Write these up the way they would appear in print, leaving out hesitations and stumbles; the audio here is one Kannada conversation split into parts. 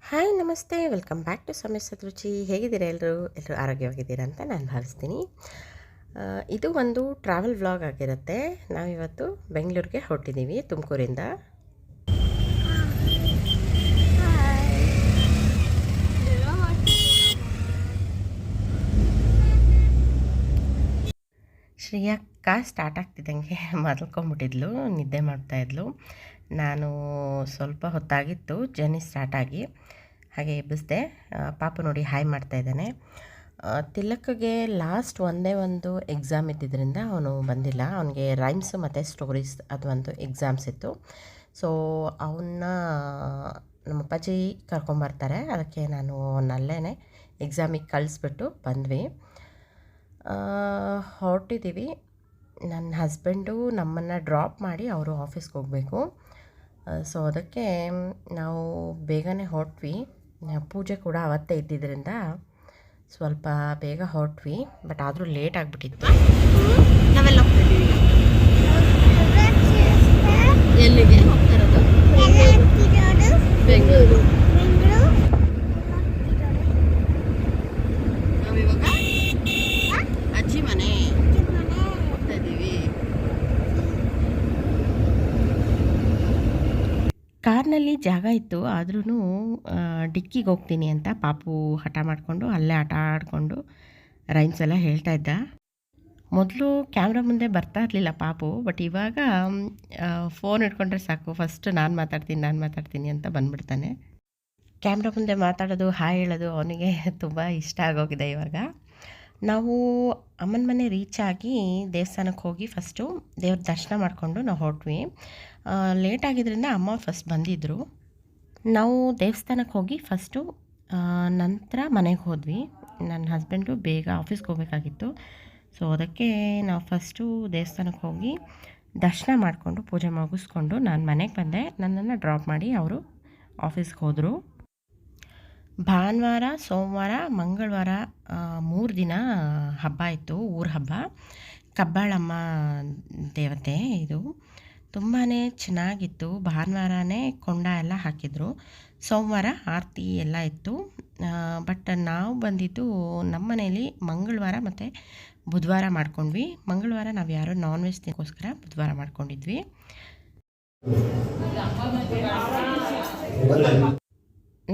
ಹಾಯ್ ನಮಸ್ತೆ, ವೆಲ್ಕಮ್ ಬ್ಯಾಕ್ ಟು ಸಮಸ್ಯೆ ರುಚಿ. ಹೇಗಿದ್ದೀರಾ ಎಲ್ಲರೂ ಆರೋಗ್ಯವಾಗಿದ್ದೀರಾ ಅಂತ ನಾನು ಭಾವಿಸ್ತೀನಿ. ಇದು ಒಂದು ಟ್ರಾವೆಲ್ ವ್ಲಾಗ್ ಆಗಿರುತ್ತೆ. ನಾವಿವತ್ತು ಬೆಂಗಳೂರಿಗೆ ಹೊರಟಿದ್ದೀವಿ ತುಮಕೂರಿಂದ. ಶ್ರೇಯಕ್ಕ ಸ್ಟಾರ್ಟ್ ಆಗ್ತಿದ್ದಂಗೆ ಮಲ್ಕೊಂಬಿಟ್ಟಿದ್ಲು, ನಿದ್ದೆ ಮಾಡ್ತಾಯಿದ್ಲು. ನಾನು ಸ್ವಲ್ಪ ಹೊತ್ತಾಗಿತ್ತು ಜರ್ನಿ ಸ್ಟಾರ್ಟ್ ಆಗಿ, ಹಾಗೆ ಎಬ್ಬಿಸ್ದೆ. ಪಾಪು ನೋಡಿ ಹಾಯ್ ಮಾಡ್ತಾಯಿದ್ದಾನೆ. ತಿಲಕ್ಗೆ ಲಾಸ್ಟ್ ಒಂದೇ ಒಂದು ಎಕ್ಸಾಮ್ ಇದ್ದಿದ್ದರಿಂದ ಅವನು ಬಂದಿಲ್ಲ. ಅವನಿಗೆ ರೈಮ್ಸು ಮತ್ತು ಸ್ಟೋರೀಸ್ ಅದು ಒಂದು ಎಕ್ಸಾಮ್ಸ್ ಇತ್ತು. ಸೊ ಅವನ್ನ ನಮ್ಮ ಅಪ್ಪಾಜಿ ಕರ್ಕೊಂಬರ್ತಾರೆ. ಅದಕ್ಕೆ ನಾನು ಅವನಲ್ಲೇ ಎಕ್ಸಾಮಿಗೆ ಕಳಿಸ್ಬಿಟ್ಟು ಬಂದ್ವಿ. ಹೊರಟಿದ್ದೀವಿ. ನನ್ನ ಹಸ್ಬೆಂಡು ನಮ್ಮನ್ನು ಡ್ರಾಪ್ ಮಾಡಿ ಅವರು ಆಫೀಸ್ಗೆ ಹೋಗಬೇಕು. ಸೊ ಅದಕ್ಕೆ ನಾವು ಬೇಗನೆ ಹೊರಟ್ವಿ. ಪೂಜೆ ಕೂಡ ಅವತ್ತೇ ಇದ್ದಿದ್ದರಿಂದ ಸ್ವಲ್ಪ ಬೇಗ ಹೊರಟ್ವಿ. ಬಟ್ ಆದರೂ ಲೇಟ್ ಆಗಿಬಿಟ್ಟಿತ್ತು. ನಾವೆಲ್ಲ ಹೋಗ್ತಿದ್ದೀವಿ. ಎಲ್ಲಿಗೆ ಹೋಗ್ತಾ ಇರೋದು? ಬೆಂಗಳೂರು. ನಾವಿವಾಗ ಅಜ್ಜಿ ಮನೆ ಹೋಗ್ತಾ ಇದ್ದೀವಿ. ಕಾರ್ನಲ್ಲಿ ಜಾಗ ಇತ್ತು, ಆದ್ರೂ ಡಿಕ್ಕಿಗೆ ಹೋಗ್ತೀನಿ ಅಂತ ಪಾಪು ಹಠ ಮಾಡಿಕೊಂಡು ಅಲ್ಲೇ ಆಟ ಆಡಿಕೊಂಡು ರೈಮ್ಸ್ ಎಲ್ಲ ಹೇಳ್ತಾ ಇದ್ದ. ಮೊದಲು ಕ್ಯಾಮ್ರಾ ಮುಂದೆ ಬರ್ತಾ ಇರಲಿಲ್ಲ ಪಾಪು, ಬಟ್ ಇವಾಗ ಫೋನ್ ಇಟ್ಕೊಂಡ್ರೆ ಸಾಕು, ಫಸ್ಟ್ ನಾನು ಮಾತಾಡ್ತೀನಿ ಅಂತ ಬಂದ್ಬಿಡ್ತಾನೆ. ಕ್ಯಾಮ್ರಾ ಮುಂದೆ ಮಾತಾಡೋದು, ಹಾಯ್ ಹೇಳೋದು ಅವನಿಗೆ ತುಂಬ ಇಷ್ಟ ಆಗೋಗಿದೆ ಇವಾಗ. ನಾವು ಅಮ್ಮನ ಮನೆ ರೀಚ್ ಆಗಿ ದೇವಸ್ಥಾನಕ್ಕೆ ಹೋಗಿ ಫಸ್ಟು ದೇವ್ರ ದರ್ಶನ ಮಾಡಿಕೊಂಡು ನಾವು ಹೊರಟ್ವಿ. ಲೇಟ್ ಆಗಿದ್ದರಿಂದ ಅಮ್ಮ ಫಸ್ಟ್ ಬಂದಿದ್ದರು. ನಾವು ದೇವಸ್ಥಾನಕ್ಕೆ ಹೋಗಿ ಫಸ್ಟು ನಂತರ ಮನೆಗೆ ಹೋದ್ವಿ. ನನ್ನ ಹಸ್ಬೆಂಡು ಬೇಗ ಆಫೀಸ್ಗೆ ಹೋಗಬೇಕಾಗಿತ್ತು. ಸೊ ಅದಕ್ಕೆ ನಾವು ಫಸ್ಟು ದೇವಸ್ಥಾನಕ್ಕೆ ಹೋಗಿ ದರ್ಶನ ಮಾಡಿಕೊಂಡು ಪೂಜೆ ಮುಗಿಸ್ಕೊಂಡು ನಾನು ಮನೆಗೆ ಬಂದೆ. ನನ್ನನ್ನು ಡ್ರಾಪ್ ಮಾಡಿ ಅವರು ಆಫೀಸ್ಗೆ ಹೋದರು. ಭಾನುವಾರ, ಸೋಮವಾರ, ಮಂಗಳವಾರ 3 ದಿನ ಹಬ್ಬ ಇತ್ತು, ಊರ ಹಬ್ಬ. ಕಬ್ಬಾಳಮ್ಮ ದೇವತೆ ಇದು. ತುಂಬಾ ಚೆನ್ನಾಗಿತ್ತು. ಭಾನುವಾರನೇ ಕೊಂಡ ಎಲ್ಲ ಹಾಕಿದರು, ಸೋಮವಾರ ಆರತಿ ಎಲ್ಲ ಇತ್ತು. ಬಟ್ ನಾವು ಬಂದಿದ್ದು ನಮ್ಮ ಮನೇಲಿ ಮಂಗಳವಾರ ಮತ್ತು ಬುಧವಾರ ಮಾಡ್ಕೊಂಡ್ವಿ. ಮಂಗಳವಾರ ನಾವು ಯಾರೋ ನಾನ್ ವೆಜ್ ತಿನ್ನೋಸ್ಕರ ಬುಧವಾರ ಮಾಡ್ಕೊಂಡಿದ್ವಿ.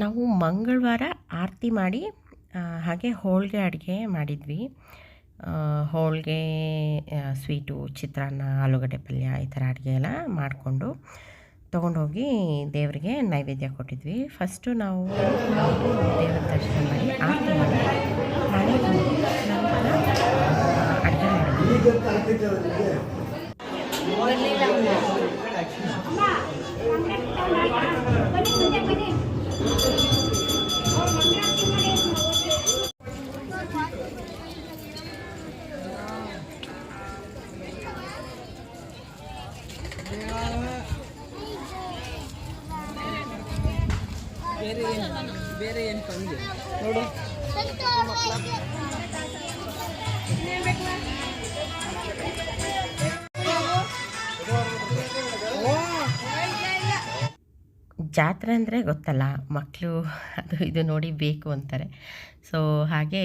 ನಾವು ಮಂಗಳವಾರ ಆರತಿ ಮಾಡಿ ಹಾಗೆ ಹೋಳಿಗೆ ಅಡುಗೆ ಮಾಡಿದ್ವಿ. ಹೋಳಿಗೆ, ಸ್ವೀಟು, ಚಿತ್ರಾನ್ನ, ಆಲೂಗಡ್ಡೆ ಪಲ್ಯ ಈ ಥರ ಅಡುಗೆ ಎಲ್ಲ ಮಾಡಿಕೊಂಡು ತೊಗೊಂಡೋಗಿ ದೇವರಿಗೆ ನೈವೇದ್ಯ ಕೊಟ್ಟಿದ್ವಿ. ಫಸ್ಟು ನಾವು ದೇವರ ದರ್ಶನ ಮಾಡಿ ಆರತಿ ಮಾಡಿ ಮನೆಗೆ ಹೋಗಿ ನಂತರ ಅಡುಗೆ ಮಾಡಿದ್ವಿ. ಬೇರೆ ಏನು ತಂದೆ ನೋಡು. ಜಾತ್ರೆ ಅಂದರೆ ಗೊತ್ತಲ್ಲ, ಮಕ್ಕಳು ಅದು ಇದು ನೋಡಿ ಬೇಕು ಅಂತಾರೆ. ಸೊ ಹಾಗೆ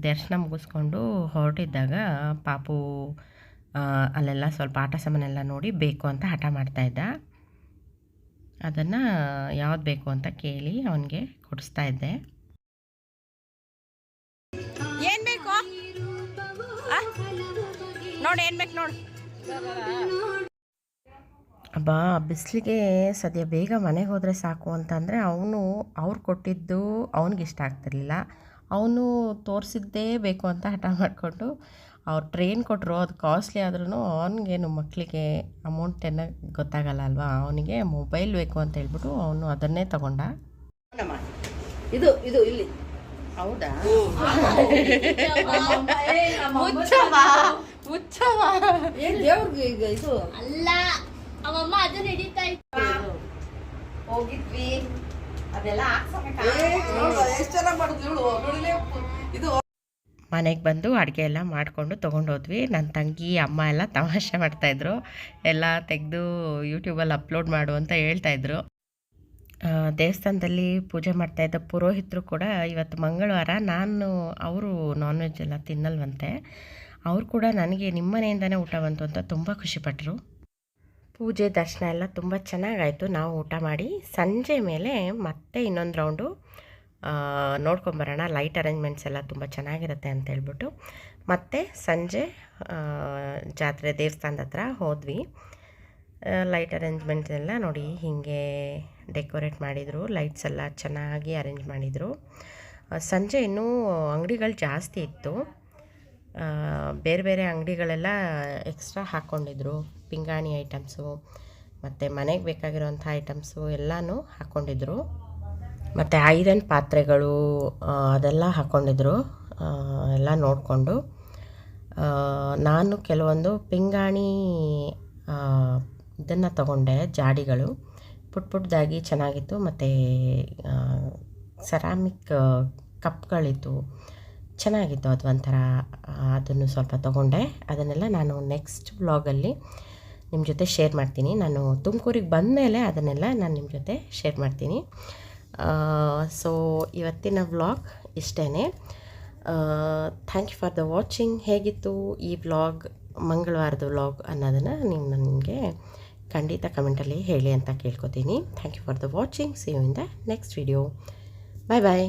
ದರ್ಶನ ಮುಗಿಸ್ಕೊಂಡು ಹೊರಟಿದ್ದಾಗ ಪಾಪು ಅಲ್ಲೆಲ್ಲ ಸ್ವಲ್ಪ ಆಟ ಸಾಮಾನೆಲ್ಲ ನೋಡಿ ಬೇಕು ಅಂತ ಹಠ ಮಾಡ್ತಾಯಿದ್ದ. ಅದನ್ನು ಯಾವ್ದು ಬೇಕು ಅಂತ ಕೇಳಿ ಅವನಿಗೆ ಕೊಡಿಸ್ತಾ ಇದ್ದೆ. ಏನು ಬೇಕು ನೋಡಿ, ಏನು ಬೇಕು ನೋಡು. ಅಬ್ಬಾ, ಬಿಸಿಲಿಗೆ ಸದ್ಯ ಬೇಗ ಮನೆಗೆ ಹೋದರೆ ಸಾಕು ಅಂತಂದರೆ ಅವ್ರು ಕೊಟ್ಟಿದ್ದು ಅವನಿಗಿಷ್ಟ ಆಗ್ತಿರ್ಲಿಲ್ಲ. ಅವನು ತೋರಿಸಿದ್ದೇ ಬೇಕು ಅಂತ ಹಠ ಮಾಡಿಕೊಂಡು ಅವ್ರು ಟ್ರೈನ್ ಕೊಟ್ಟರು, ಅದು ಕಾಸ್ಟ್ಲಿ ಆದ್ರೂ ಅವನಿಗೇನು, ಮಕ್ಕಳಿಗೆ ಅಮೌಂಟ್ ಏನೋ ಗೊತ್ತಾಗಲ್ಲ ಅಲ್ವಾ, ಅವನಿಗೆ ಮೊಬೈಲ್ ಬೇಕು ಅಂತ ಹೇಳ್ಬಿಟ್ಟು ಅವನು ಅದನ್ನೇ ತಗೊಂಡ. ಇದು ಇದು ಇಲ್ಲಿ ಹೌದಾ? ದೇವ್ರಿಗೆ ಈಗ ಇದು ಅಲ್ಲ, ಅವಮ್ಮ ಅದನ್ನ ಹಿಡಿತಾ ಇತ್ತು. ಹೋಗಿದ್ವಿ ಅದೆಲ್ಲ ಮನೆಗೆ ಬಂದು ಅಡುಗೆ ಎಲ್ಲ ಮಾಡಿಕೊಂಡು ತೊಗೊಂಡೋದ್ವಿ. ನನ್ನ ತಂಗಿ ಅಮ್ಮ ಎಲ್ಲ ತಮಾಷೆ ಮಾಡ್ತಾಯಿದ್ರು, ಎಲ್ಲ ತೆಗೆದು ಯೂಟ್ಯೂಬಲ್ಲಿ ಅಪ್ಲೋಡ್ ಮಾಡು ಅಂತ ಹೇಳ್ತಾಯಿದ್ರು. ದೇವಸ್ಥಾನದಲ್ಲಿ ಪೂಜೆ ಮಾಡ್ತಾಯಿದ್ದ ಪುರೋಹಿತರು ಕೂಡ ಇವತ್ತು ಮಂಗಳವಾರ ಅವರು ನಾನ್ ವೆಜ್ ಎಲ್ಲ ತಿನ್ನಲ್ವಂತೆ. ಅವರು ಕೂಡ ನನಗೆ ನಿಮ್ಮ ಮನೆಯಿಂದನೇ ಊಟ ಬಂತು ಅಂತ ತುಂಬ ಖುಷಿಪಟ್ಟರು. ಪೂಜೆ ದರ್ಶನ ಎಲ್ಲ ತುಂಬ ಚೆನ್ನಾಗಾಯಿತು. ನಾವು ಊಟ ಮಾಡಿ ಸಂಜೆ ಮೇಲೆ ಮತ್ತೆ ಇನ್ನೊಂದು ರೌಂಡು ನೋಡ್ಕೊಂಬರೋಣ. ಲೈಟ್ ಅರೇಂಜ್ಮೆಂಟ್ಸ್ ಎಲ್ಲ ತುಂಬ ಚೆನ್ನಾಗಿರುತ್ತೆ ಅಂತ ಹೇಳ್ಬಿಟ್ಟು ಮತ್ತೆ ಸಂಜೆ ಜಾತ್ರೆ ದೇವಸ್ಥಾನದ ಹತ್ರ ಹೋದ್ವಿ. ಲೈಟ್ ಅರೇಂಜ್ಮೆಂಟ್ಸ್ ಎಲ್ಲ ನೋಡಿ ಹೀಗೆ ಡೆಕೋರೇಟ್ ಮಾಡಿದರು. ಲೈಟ್ಸ್ ಎಲ್ಲ ಚೆನ್ನಾಗಿ ಅರೇಂಜ್ ಮಾಡಿದರು. ಸಂಜೆ ಇನ್ನೂ ಅಂಗಡಿಗಳು ಜಾಸ್ತಿ ಇತ್ತು. ಬೇರೆ ಬೇರೆ ಅಂಗಡಿಗಳೆಲ್ಲ ಎಕ್ಸ್ಟ್ರಾ ಹಾಕ್ಕೊಂಡಿದ್ರು. ಪಿಂಗಾಣಿ ಐಟಮ್ಸು ಮತ್ತು ಮನೆಗೆ ಬೇಕಾಗಿರೋಂಥ ಐಟಮ್ಸು ಎಲ್ಲನೂ ಹಾಕ್ಕೊಂಡಿದ್ರು. ಮತ್ತು ಐರನ್ ಪಾತ್ರೆಗಳು ಅದೆಲ್ಲ ಹಾಕ್ಕೊಂಡಿದ್ರು. ಎಲ್ಲ ನೋಡಿಕೊಂಡು ನಾನು ಕೆಲವೊಂದು ಪಿಂಗಾಣಿ ಇದನ್ನು ತಗೊಂಡೆ, ಜಾಡಿಗಳು ಪುಟ್ಟದಾಗಿ ಚೆನ್ನಾಗಿತ್ತು. ಮತ್ತು ಸೆರಾಮಿಕ್ ಕಪ್ಗಳಿತ್ತು, ಚೆನ್ನಾಗಿತ್ತು. ಅದು ಒಂಥರ ಅದನ್ನು ಸ್ವಲ್ಪ ತೊಗೊಂಡೆ. ಅದನ್ನೆಲ್ಲ ನಾನು ನೆಕ್ಸ್ಟ್ ವ್ಲಾಗಲ್ಲಿ ನಿಮ್ಮ ಜೊತೆ ಶೇರ್ ಮಾಡ್ತೀನಿ. ನಾನು ತುಮಕೂರಿಗೆ ಬಂದಮೇಲೆ ಅದನ್ನೆಲ್ಲ ನಾನು ನಿಮ್ಮ ಜೊತೆ ಶೇರ್ ಮಾಡ್ತೀನಿ. ಸೊ ಇವತ್ತಿನ ವ್ಲಾಗ್ ಇಷ್ಟೇ. Thank you for the watching. ಹೇಗಿತ್ತು ಈ ವ್ಲಾಗ್, ಮಂಗಳವಾರದ ವ್ಲಾಗ್ ಅನ್ನೋದನ್ನು ನೀವು ನನಗೆ ಖಂಡಿತ ಕಮೆಂಟಲ್ಲಿ ಹೇಳಿ ಅಂತ ಕೇಳ್ಕೊತೀನಿ. Thank you for the watching. See you in the next video. Bye bye.